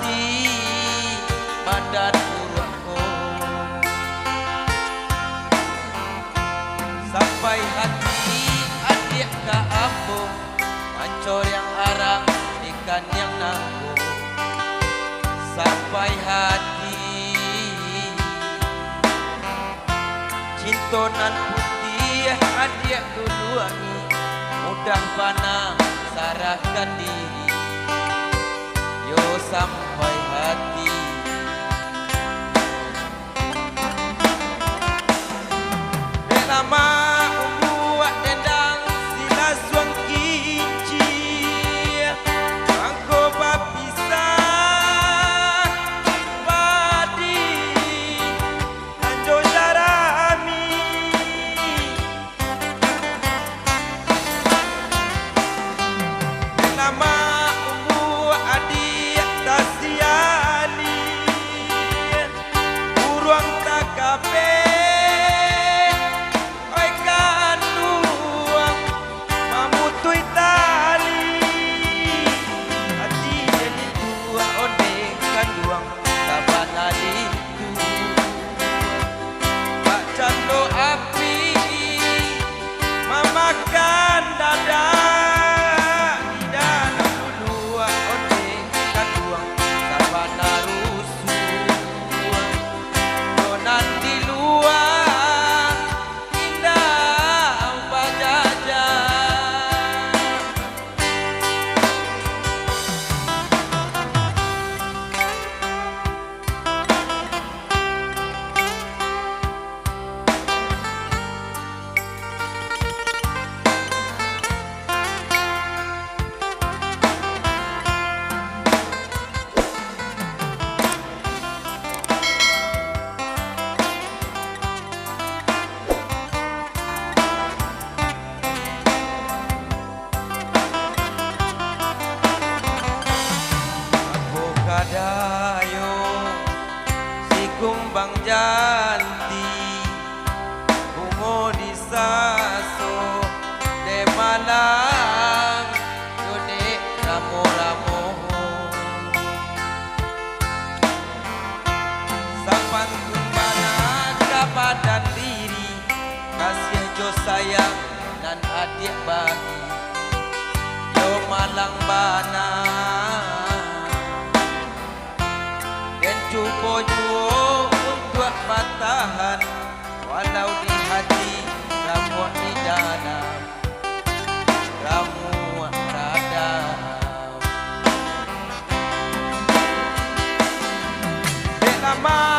hati badan urangku sampai hati adik ka ambung mancor yang arang ikan yang nanggung sampai hati cintonan putih adik duluani mudah panah sarahkan diri yo sampai hati lama umbuat dendang sila suang kinci angko bapisah padi anjo jarami lama umbuat adik tasiani uruang takape dayo si kumbang janti bungo di saso de malang yode ramo-ramo sampan kumbana kapadan diri kasih jo sayang dan adik bagi yo malang bana cupo juo untuk batahan walau di hati ramuan di dalam ramuan radam lama